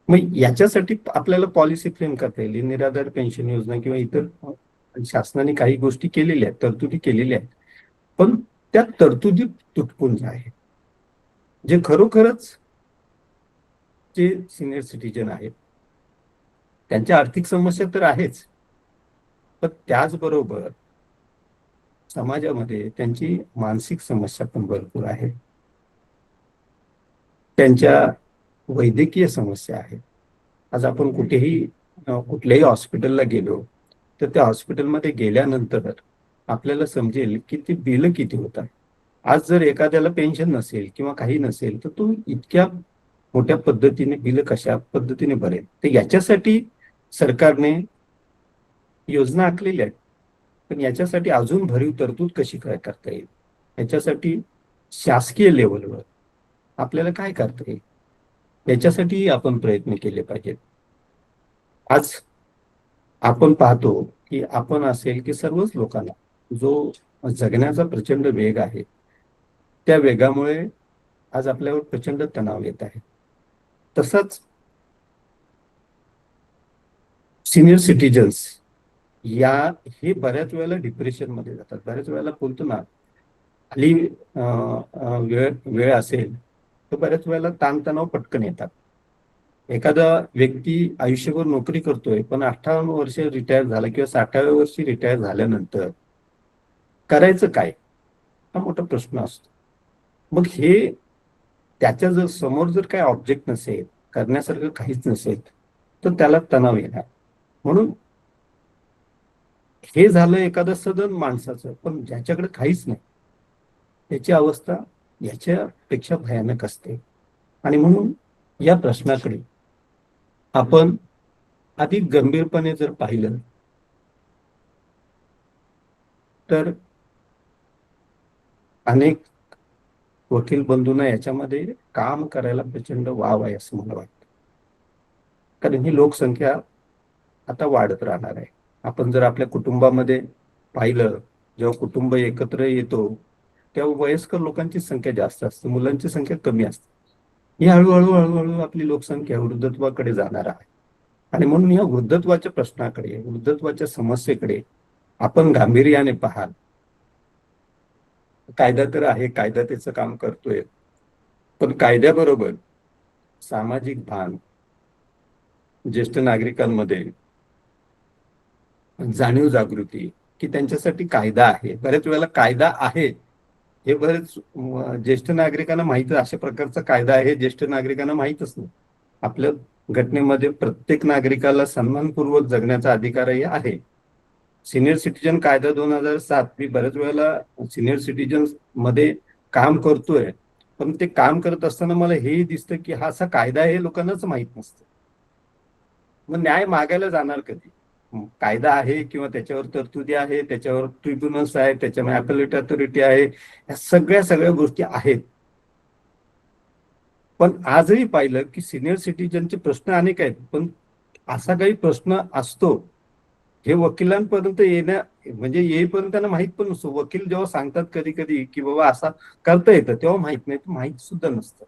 मग याच्यासाठी आपल्याला पॉलिसी फ्रेम करता येईल, निराधार पेन्शन योजना किंवा इतर शासनाने काही गोष्टी केलेल्या आहेत, तरतुदी केलेल्या आहेत. पण त्या तरतुदी तुटपुंज आहेत. जे खरोखरच जे सिनियर सिटीजन आहेत त्यांच्या आर्थिक समस्या तर आहेच, पण त्याचबरोबर समाजामध्ये त्यांची मानसिक समस्या पण भरपूर आहे, त्यांच्या वैद्यकीय समस्या आहेत. आज आपण कुठल्याही हॉस्पिटलला गेलो तर त्या हॉस्पिटलमध्ये गेल्यानंतर आपल्याला समजेल की ती बिल किती होतात. आज जर एखाद्याला पेन्शन नसेल किंवा काही नसेल तर तो इतक्या मोठ्या पद्धतीने बिल कशा पद्धतीने भरेल. तर याच्यासाठी सरकारने योजना आखलेल्या आहेत, पण याच्यासाठी अजून भरीव तरतूद कशी काय करता येईल, याच्यासाठी शासकीय लेवलवर आपल्याला काय करता येईल, याच्यासाठी आपण प्रयत्न केले पाहिजेत. आज आपण पाहतो की आपण असेल की सर्वच लोकांना जो जगण्याचा प्रचंड वेग आहे, त्या वेगामुळे आज आपल्यावर प्रचंड तणाव येत आहे. तसंच सिनियर सिटीजन्स हे बऱ्याच वेळेला डिप्रेशन मध्ये जातात. बऱ्याच वेळेला बोलतो ना, खाली वेळ असेल तर बऱ्याच वेळेला ताणतणाव पटकन येतात. एखादा व्यक्ती आयुष्यभर नोकरी करतोय, पण 58 वर्ष रिटायर झाला किंवा 60व्या वर्षी रिटायर झाल्यानंतर करायचं काय, हा मोठा प्रश्न असतो. मग त्याच्या जर समोर जर काही ऑब्जेक्ट नसेल, करण्यासारखं काहीच नसेल, तर त्याला तणाव येणार. म्हणून हे झालं एखादं सदन माणसाचं, पण ज्याच्याकडे काहीच नाही त्याची अवस्था याच्यापेक्षा भयानक असते. आणि म्हणून या प्रश्नाकडे आपण अधिक गंभीरपणे जर पाहिलं तर अनेक वकील बंधूंना याच्यामध्ये काम करायला प्रचंड वाव आहे असं मला वाटतं. कारण ही लोकसंख्या आता वाढत राहणार आहे. आपण जर आपल्या कुटुंबामध्ये पाहिलं, जेव्हा कुटुंब एकत्र येतो तेव्हा वयस्कर लोकांची संख्या जास्त असते, मुलांची संख्या कमी असते. ही हळूहळू हळूहळू आपली लोकसंख्या वृद्धत्वाकडे जाणार आहे. आणि म्हणून या वृद्धत्वाच्या प्रश्नाकडे, वृद्धत्वाच्या समस्येकडे आपण गांभीर्याने पाहाल. कायदा तर आहे, कायदा त्याचं काम करतोय, पण कायद्याबरोबर सामाजिक भान, ज्येष्ठ नागरिकांमध्ये जाणीव जागृती, की त्यांच्यासाठी कायदा आहे. बऱ्याच वेळेला कायदा आहे हे बरेच ज्येष्ठ नागरिकांना माहित, अशा प्रकारचा कायदा आहे ज्येष्ठ नागरिकांना माहितच नाही. आपल्या घटनेमध्ये प्रत्येक नागरिकाला सन्मानपूर्वक जगण्याचा अधिकारही आहे. सिनियर सिटीजन कायदा 2007, मी बऱ्याच वेळेला सिनियर सिटीजन मध्ये काम करतोय, पण ते काम करत असताना मला हेही दिसतं की हा असा कायदा हे लोकांनाच माहित नसतं. मग न्याय मागायला जाणार कधी? कायदा आहे किंवा त्याच्यावर तरतुदी आहे, त्याच्यावर ट्रिब्युनल्स आहेत, त्याच्यामध्ये अपेलेट अथॉरिटी आहे, या सगळ्या गोष्टी आहेत. पण आजही पाहिलं की सिनियर सिटीजनचे प्रश्न अनेक आहेत, पण असा काही प्रश्न असतो हे वकिलांपर्यंत येईपर्यंत त्यांना माहित पण नसतो. वकील जेव्हा सांगतात कधी कधी की बाबा असा करता येतं, तेव्हा माहित नाही, माहित सुद्धा नसतं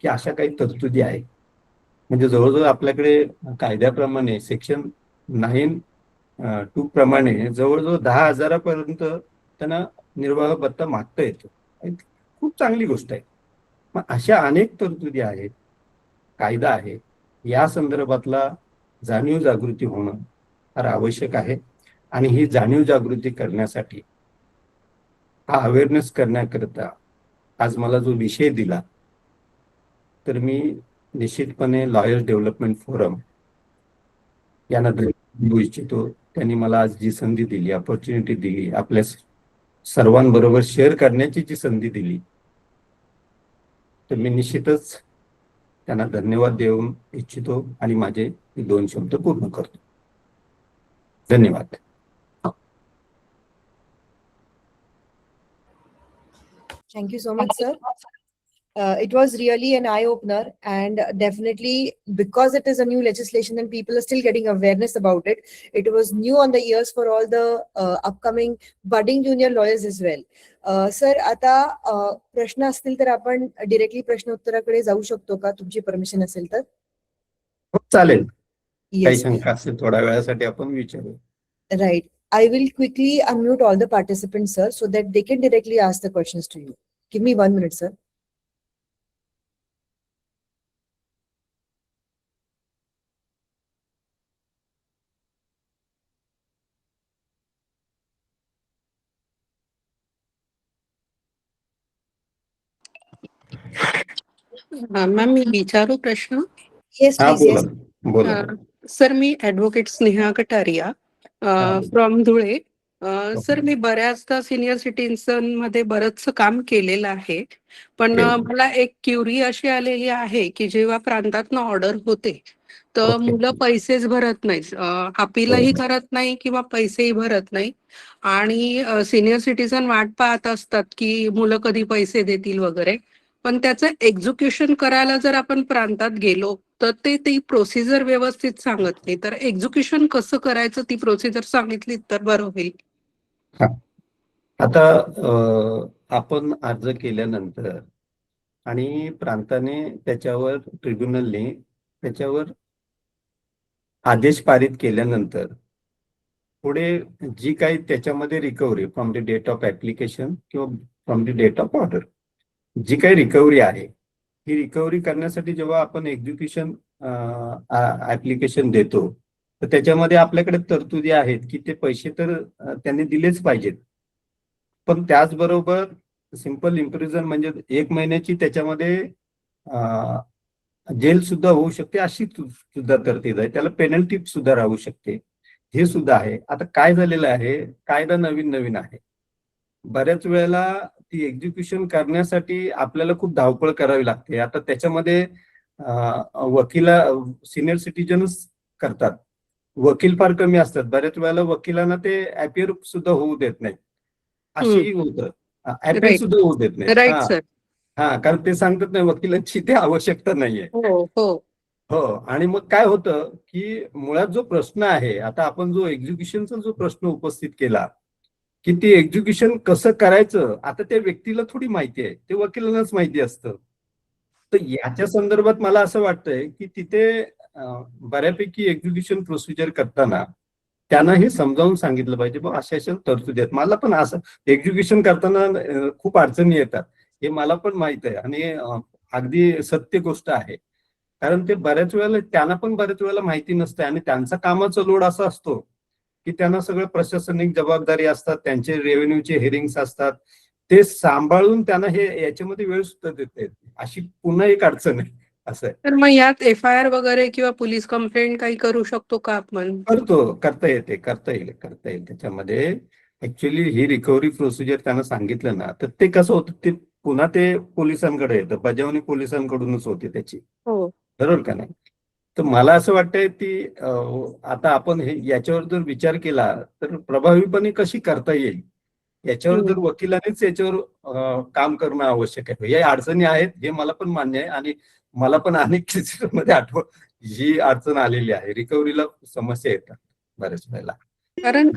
की अशा काही तरतुदी आहेत. म्हणजे जवळजवळ आपल्याकडे कायद्याप्रमाणे सेक्शन 9(2) प्रमाणे जवळजवळ 10,000पर्यंत त्यांना निर्वाह भत्ता मागता येतो. खूप चांगली गोष्ट आहे. मग अशा अनेक तरतुदी आहेत, कायदा आहे, या संदर्भातला जाणीव जागृती होणं फार आवश्यक आहे. आणि ही जाणीव जागृती करण्यासाठी, हा अवेअरनेस करण्याकरता आज मला जो विषय दिला, तर मी निश्चितपणे लॉयर्स डेव्हलपमेंट फोरम यांना धन्यवाद देऊ इच्छितो. त्यांनी मला आज जी संधी दिली, अपॉर्च्युनिटी दिली, आपल्या सर्वांबरोबर शेअर करण्याची जी संधी दिली, तर मी निश्चितच त्यांना धन्यवाद देऊ इच्छितो आणि माझे 2 शब्द पूर्ण करतो. धन्यवाद. Thank you so much, sir. It was really an eye-opener, and definitely because it is a new legislation and people are still getting awareness about it, it was new on the ears for all the upcoming budding junior lawyers as well. Sir, आता प्रश्न असतील तर आपण directly प्रश्न उत्तराकडे जाऊ शकतो का, तुमची परमिशन असेल तर? चालेल. काही Yes. शंका असेल थोड्या वेळासाठी आपण विचारू. Right. I will quickly unmute all the participants, sir, so that they can directly ask the questions to you. Give me 1 minute, sir. Ma'am, मी विचारू प्रश्न? Yes, हा, please. Yes. बोला. सर, मी advocate Sneha Kataria from Dhule. Sir, मी बऱ्याचदा senior citizen मध्ये बरंचसं काम केलेलं आहे, पण मला एक क्युरी अशी आलेली आहे की जेव्हा प्रांतातनं ऑर्डर होते तर मुलं पैसेच भरत नाहीत, अपीलही करत नाही किंवा पैसेही भरत नाही, आणि सिनियर सिटीजन वाट पाहत असतात की मुलं कधी पैसे देतील वगैरे. पण त्याचं एक्झिक्युशन करायला जर आपण प्रांतात गेलो तर ती प्रोसिजर व्यवस्थित सांगत नाही. तर एक्झिक्युशन कसं करायचं, ती प्रोसिजर सांगितली तर बरं होईल. आता आपण अर्ज केल्यानंतर आणि प्रांताने त्याच्यावर, ट्रिब्युनलने त्याच्यावर आदेश पारित केल्यानंतर पुढे जी काही त्याच्यामध्ये recovery from the date of application किंवा from the date of order, जी काही रिकव्हरी आहे, ही रिकव्हरी करण्यासाठी जेव्हा आपण एक्झिक्युशन ऍप्लिकेशन देतो तर त्याच्यामध्ये आपल्याकडे तरतुदी आहेत की ते पैसे तर त्यांनी दिलेच पाहिजेत, पण त्याचबरोबर सिंपल इम्प्रिझन म्हणजे 1 महिन्याची त्याच्यामध्ये जेल सुद्धा होऊ शकते, अशी सुद्धा तरतूद आहे. त्याला पेनल्टी सुद्धा राहू शकते, हे सुद्धा आहे. आता काय झालेलं आहे, कायदा नवीन नवीन आहे. बऱ्याच वेळेला ती एक्झिक्युशन करण्यासाठी आपल्याला खूप धावपळ करावी लागते. आता त्याच्यामध्ये वकिला सिनियर सिटीजनच करतात, वकील फार कमी असतात. बऱ्याच वेळेला वकिलांना ते अपिअर सुद्धा होऊ देत नाहीत, अशी होतं. अपिअर राईट सुद्धा होऊ देत नाहीत. Right sir. हा, कारण ते सांगतात नाही, वकिलांची ते आवश्यकता नाहीये. हो हो हो, आणि मग काय होतं की मुळात जो प्रश्न आहे, आता आपण जो एक्झिक्युशनचा जो प्रश्न उपस्थित केला, की ते एक्झिक्युशन कसं करायचं, आता त्या व्यक्तीला थोडी माहिती आहे, ते वकिलांनाच माहिती असतं. तर याच्या संदर्भात मला असं वाटतंय की तिथे बऱ्यापैकी एक्झिक्युशन प्रोसिजर करताना त्यांना हे समजावून सांगितलं पाहिजे, बघ अशा अशा तरतुदी आहेत. मला पण असं एक्झिक्युशन करताना खूप अडचणी येतात, हे मला पण माहित आहे, आणि अगदी सत्य गोष्ट आहे. कारण ते बऱ्याच वेळेला त्यांना पण बऱ्याच वेळेला माहिती नसते, आणि त्यांचा कामाचा लोड असा असतो की त्यांना सगळं प्रशासनिक जबाबदारी असतात, त्यांचे रेव्हेन्यूचे हिअरिंग्स असतात, ते सांभाळून त्यांना हे याच्यामध्ये वेळ सुद्धा देते. अशी पुन्हा एक अडचण आहे, असं आहे. तर मग यात FIR वगैरे किंवा पोलीस कंप्लेंट काही करू शकतो का आपण? करता येईल त्याच्यामध्ये. ऍक्च्युली ही रिकव्हरी प्रोसिजर त्यांना सांगितलं ना, तर ते कसं होतं, ते पुन्हा ते पोलिसांकडे येतं, बजावणी पोलिसांकडूनच होते त्याची, हो बरोबर का नाही? तर मला असं वाटतंय की आता आपण हे याच्यावर जर विचार केला तर प्रभावीपणे कशी करता येईल, याच्यावर जर वकिलांनीच याच्यावर काम करणं आवश्यक आहे. या अडचणी आहेत, हे मला पण मान्य आहे, आणि मला पण अनेक केसेसमध्ये ही अडचण आलेली आहे. रिकव्हरीला समस्या येतात बऱ्याच वेळेला. कारण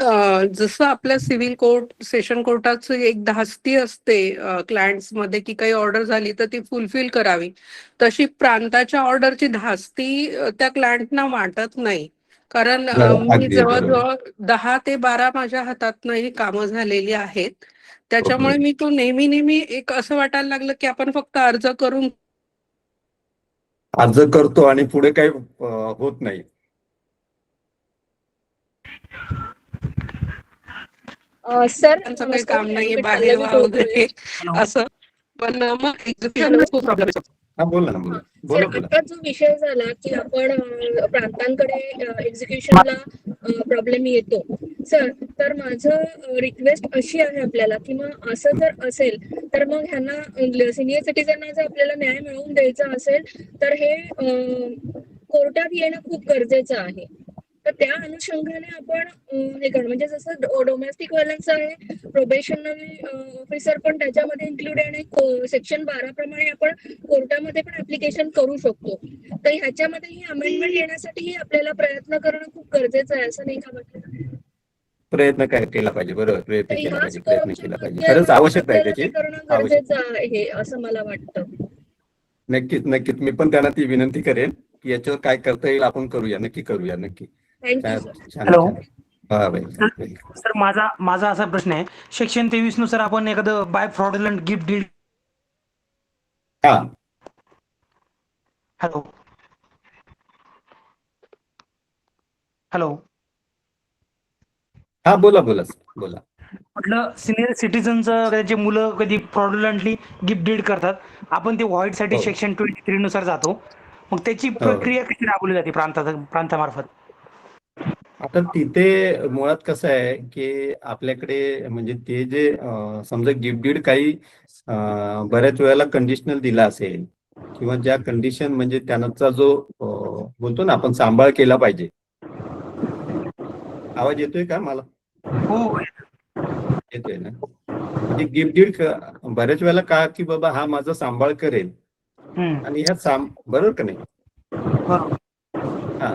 जसं आपल्या सिव्हिल कोर्ट सेशन कोर्टाचं एक धास्ती असते क्लायंट्स मध्ये की काही ऑर्डर झाली तर ती फुलफिल करावी, तशी प्रांताच्या ऑर्डरची धास्ती त्या क्लायंटना वाटत नाही. कारण मी अगदी बरोबर. जवळजवळ 10 ते 12 माझ्या हातातनं ही कामं झालेली आहेत. त्याच्यामुळे ओके. मी तो नेहमी एक असं वाटायला लागलं की आपण फक्त अर्ज करून अर्ज करतो आणि पुढे काही होत नाही. सर त्यांचं काही नमस्कार, काम मी नाहीये, ॲडव्होकेट बाहेर पल्लवी व्हा बोलतोय. वगैरे असं. पण मग एक्झिक्युशनला खूप प्रॉब्लेम येतो. हा, बोला ना, बोला सर, बोला बोला. आता जो विषय झाला की आपण प्रांतांकडे एक्झिक्युशनला प्रॉब्लेम येतो. सर, तर माझं रिक्वेस्ट अशी आहे आपल्याला की मग असं जर असेल तर मग ह्यांना सिनियर सिटीजनना जर आपल्याला न्याय मिळवून द्यायचा असेल तर हे कोर्टात येणं खूप गरजेचं आहे. तर त्या अनुषंगाने आपण हे करणं, म्हणजे जसं डोमेस्टिक व्हायलन्स आहे, प्रोबेशनरी ऑफिसर पण त्याच्यामध्ये इन्क्लूड आहे, आणि सेक्शन 12 प्रमाणे आपण कोर्टामध्ये पण ऍप्लिकेशन करू शकतो. तर ह्याच्यामध्ये ही अमेंडमेंट येण्यासाठी आपल्याला प्रयत्न करणं खूप गरजेचं आहे, असं नाही का वाटतं? प्रयत्न काय केला पाहिजे, बरोबर, प्रयत्न तर केला ह्या पाहिजे, प्रयत्न स्कोपच्या केला पाहिजे. मध्ये खरंच आवश्यकता आहे आपल्याला त्याची, ते करणं आवश्यक. गरजेचं आहे असं मला वाटतं. नक्कीच मी पण त्यांना ती विनंती करेन की याच्यावर काय करता येईल आपण करूया, नक्की करूया, नक्की. Thank you sir. छान हॅलो. छान. हा बाई. सर, माझा असा प्रश्न आहे, सेक्शन 23 नुसार आपण एखादं बाय फ्रॉडलंट गिफ्ट डीड. हा हॅलो हॅलो हा, बोला बोला बोला. म्हटलं, सिनियर सिटीजनचं जे मुलं कधी फ्रॉडलंटली गिफ्ट डीड करतात, आपण ते व्हॉइड साठी हो. सेक्शन 23 नुसार जातो. मग त्याची हो. प्रक्रिया कशी राबवली जाते प्रांतामार्फत? आता तिथे मुळात कसं आहे की आपल्याकडे म्हणजे ते जे समजा गिफ्ट डीड काही बऱ्याच वेळेला कंडिशनल दिला असेल, किंवा ज्या कंडिशन म्हणजे त्यांचा जो बोलतो ना आपण सांभाळ केला पाहिजे. आवाज येतोय का मला? हो. येतोय ना. म्हणजे गिफ्ट डीड बऱ्याच वेळेला का की बाबा हा माझा सांभाळ करेल, आणि ह्या बरोबर का नाही? बरोबर. हा,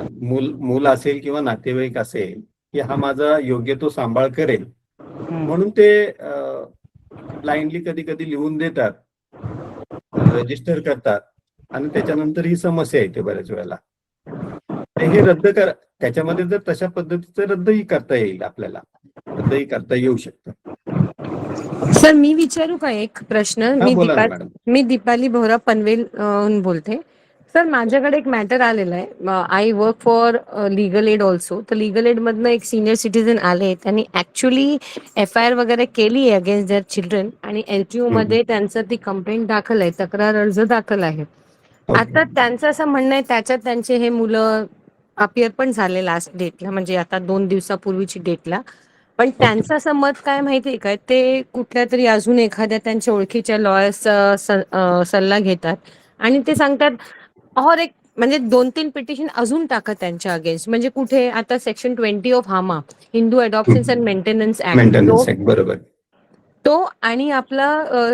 मूल असेल किंवा नातेवाईक असेल की हा माझा योग्य तो सांभाळ करेल, म्हणून ते ब्लाइंडली कधी कधी लिहून देतात, रजिस्टर करतात, आणि त्याच्यानंतर ही समस्या येते बऱ्याच वेळेला. हे रद्द करा, त्याच्यामध्ये जर तशा पद्धतीचं रद्दही करता येईल, आपल्याला रद्दही करता येऊ शकतं. सर, मी विचारू का एक प्रश्न? हा, बोला ना मॅडम. मी दीपाली भोरा पनवेल बोलते. सर, माझ्याकडे एक मॅटर आलेला आहे. I work for legal aid also. तर लीगल एड मधनं एक सिनियर सिटीजन आले, त्यांनी ऍक्च्युली FIR वगैरे केली आहे अगेन्स्ट देअर चिल्ड्रन, आणि LTO मध्ये त्यांचं ती कंप्लेंट दाखल आहे, तक्रार अर्ज दाखल आहे. आता त्यांचं असं म्हणणं आहे त्याच्यात त्यांचे हे मुलं अपिअर पण झाले लास्ट डेटला, म्हणजे आता 2 दिवसापूर्वीची डेटला. पण त्यांचं असं मत काय माहितीये का, ते कुठल्या तरी अजून एखाद्या त्यांच्या ओळखीच्या लॉयर्सचा सल्ला घेतात आणि ते सांगतात और एक म्हणजे 2-3 पिटिशन अजून टाका त्यांच्या अगेन्स्ट. म्हणजे कुठे आता सेक्शन 20 ऑफ हामा, Hindu adoption and maintenance act, maintenance act, बरोबर. तो आणि आपला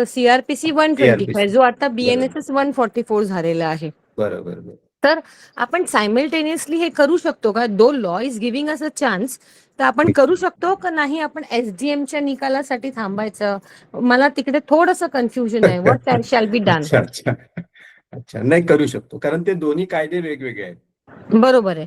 CRPC 125 जो आता BNSS 144 झालेला आहे. बरोबर. तर आपण सायमल्टेनियसली हे करू शकतो का? The law is giving us a chance, तर आपण करू शकतो का नाही? आपण SDMच्या निकालासाठी थांबायचं? मला तिकडे थोडंसं कन्फ्युजन आहे. What shall be done? अच्छा, नाही करू शकतो, कारण ते दोन्ही कायदे वेगवेगळे आहेत. बरोबर आहे.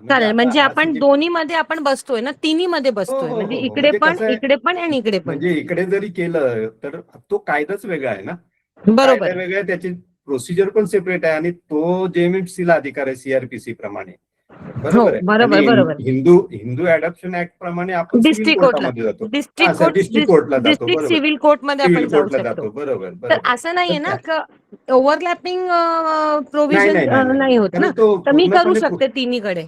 चालेल, म्हणजे आपण जे- दोन्ही मध्ये आपण बसतोय ना, तिन्ही मध्ये हो, बसतोय, हो, म्हणजे हो, हो. इकडे म्हणजे पण कसं आहे, इकडे पण आणि इकडे पण. म्हणजे इकडे जरी केलं तर तो कायदाच वेगळा आहे ना. बरोबर कायदा वेगळा आहे, त्याची प्रोसिजर पण सेपरेट आहे आणि तो JMFC ला अधिकार आहे CRPC प्रमाणे. हो, बरोबर आहे. बरोबर आणि बरोबर. हिंदू अडॉप्शन ऍक्ट प्रमाणे आपण सिव्हिल डिस्ट्रिक्ट कोर्टला, कोर्टामध्ये जातो. डिस्ट्रिक्ट कोर्टला जातो, डिस्ट्रिक्ट बरोबर. सिव्हिल कोर्टमध्ये सिव्हिल आपण जाऊ कोर्टला शकतो. जातो, बरोबर तर बरोबर. असं नाहीये ना तर का ओव्हरलॅपिंग प्रोव्हिजन नाही. नाही होत कारण ना, तो तर मी करू पूर्णपणे शकते तिन्हीकडे.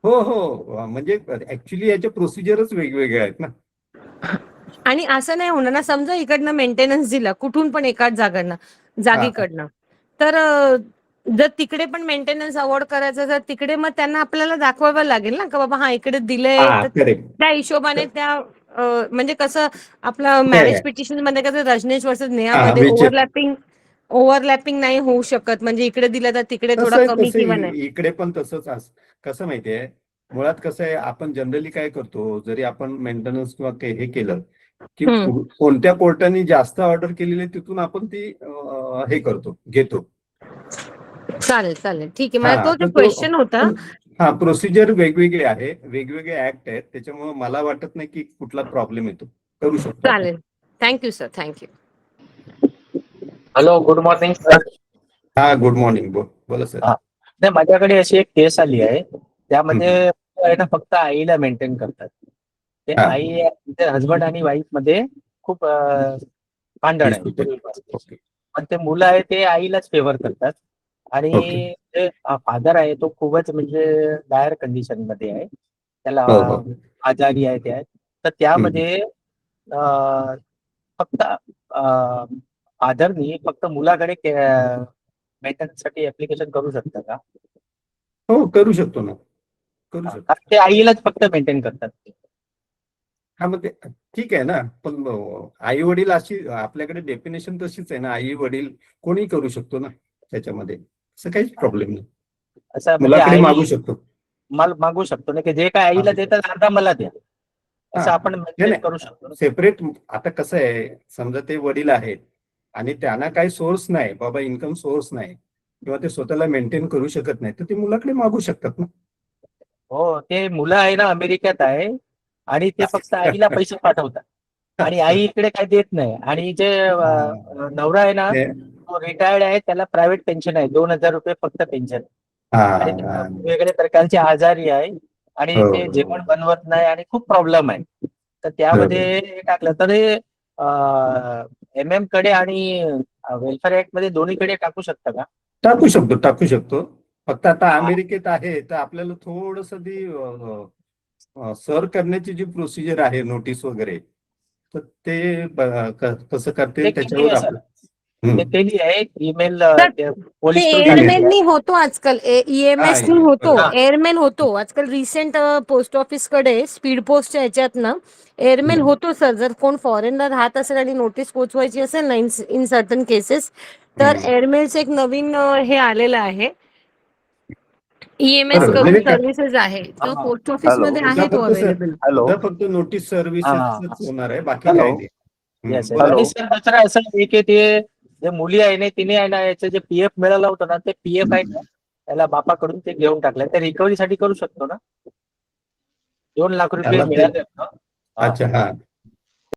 हो, म्हणजे ऍक्च्युली याचे प्रोसिजरच वेगवेगळे आहेत ना. आणि असं नाही होणार ना, समजा इकडनं मेंटेनन्स दिला कुठून पण एकाच जागीकडनं, तर जर तिकडे पण मेंटेनन्स अवॉर्ड करायचं तर तिकडे मग त्यांना आपल्याला दाखवावं लागेल ना, का बाबा हा इकडे दिलंय, तर करेक्ट. त्या हिशोबाने त्या म्हणजे कसं आपलं मॅरेज पिटिशन मध्ये कसं रजनीश वर्सेस नेहामध्ये ओव्हरलॅपिंग नाही होऊ शकत, म्हणजे इकडे दिलं तर तिकडे थोडा कमी किंवा नाही. इकडे पण तसंच कसं माहितीये, मुळात कसं आहे, आपण जनरली काय करतो, जरी आपण मेंटेनन्स किंवा हे केलं की कोणत्या कोर्टाने जास्त ऑर्डर केलेली तिथून आपण ती हे घेतो. चालेल, ठीक आहे. मला तो क्वेश्चन होता. प्रोसिजर वेगवेगळे आहे, वेगवेगळे ऍक्ट आहेत, त्याच्यामुळे मला वाटत नाही की कुठला प्रॉब्लेम येतो. करू शकतो. चालेल, thank you sir, thank you. Hello, good morning sir. Good morning. बोला सर. नाही, माझ्याकडे अशी एक केस आली आहे, त्यामध्ये फक्त आईला मेंटेन करतात. ते आई हजबंड आणि वाईफ मध्ये खूप भांडण आहे, पण ते मुलं आहे ते आईलाच फेवर करतात. आणि जे फादर आहे तो खूपच म्हणजे डायर कंडिशन मध्ये आहे, त्याला आजारी आहे ते. तर त्यामध्ये फक्त फादरनी फक्त मुलाकडे मेंटेनन्स साठी ऍप्लिकेशन करू शकता का? हो, करू शकतो ना, करू शकतो. ते आईलाच फक्त मेंटेन करतात. मग ते ठीक आहे ना, पण आई वडील अशी आपल्याकडे डेफिनेशन तशीच आहे ना, आई वडील कोणी करू शकतो ना त्याच्यामध्ये, असं काहीच प्रॉब्लेम नाही. असं मुलाकडे मागू शकतो. मागू शकतो ना, की जे काय आईला देतात अर्धा मला द्या, असं आपण करू शकतो सेपरेट. आता कसं आहे, समजा ते वडील आहेत आणि त्यांना काही सोर्स नाही, बाबा इन्कम सोर्स नाही, किंवा ते स्वतःला मेंटेन करू शकत नाही, तर ते मुलाकडे मागू शकतात ना. हो, ते मुलं आहे ना अमेरिकेत आहे आणि ते फक्त आईला पैसे पाठवतात आणि आई इकडे काही देत नाही. आणि जे नवरा आहे ना तो रिटायर्ड आहे, त्याला प्रायव्हेट पेन्शन आहे, 2,000 रुपये फक्त पेन्शन. आणि वेगवेगळ्या प्रकारचे आजारी आहे आणि ते जेवण बनवत नाही आणि खूप प्रॉब्लेम आहे. तर त्यामध्ये टाकलं तर MM कडे आणि वेलफेअर ऍक्ट मध्ये दोन्हीकडे टाकू शकता का? टाकू शकतो. फक्त आता अमेरिकेत आहे तर आपल्याला थोडस ती सर्व करण्याची जी प्रोसिजर आहे, नोटीस वगैरे, तर ते कसं करते त्याच्यावर आपलं केली आहे ईमेल पोलीस एअरमेननी होतो आजकाल, EMS होतो, एअरमेन होतो आजकाल. रिसेंट पोस्ट ऑफिस कडे स्पीड पोस्टच्या ह्याच्यात ना एअरमेन होतो सर. जर कोण फॉरेनला राहत असेल आणि नोटीस पोचवायची असेल ना इन सर्टन केसेस, तर एअरमेलचं एक नवीन हे आलेलं आहे, EMS करून सर्व्हिसेस आहे, तो पोस्ट ऑफिस मध्ये आहे तो अवेलेबल. फक्त नोटीस सर्व्हिसेस होणार आहे, बाकी काही नाही. दुसरं असं आहे की ते जे मुली आहे ना, तिने आहे ना याचं जे PF मिळालं होतं ना, ते PF आहे ना त्याला बापाकडून ते घेऊन टाकलंय. ते रिकव्हरीसाठी करू शकतो ना, 2 लाख रुपये मिळाले. अच्छा,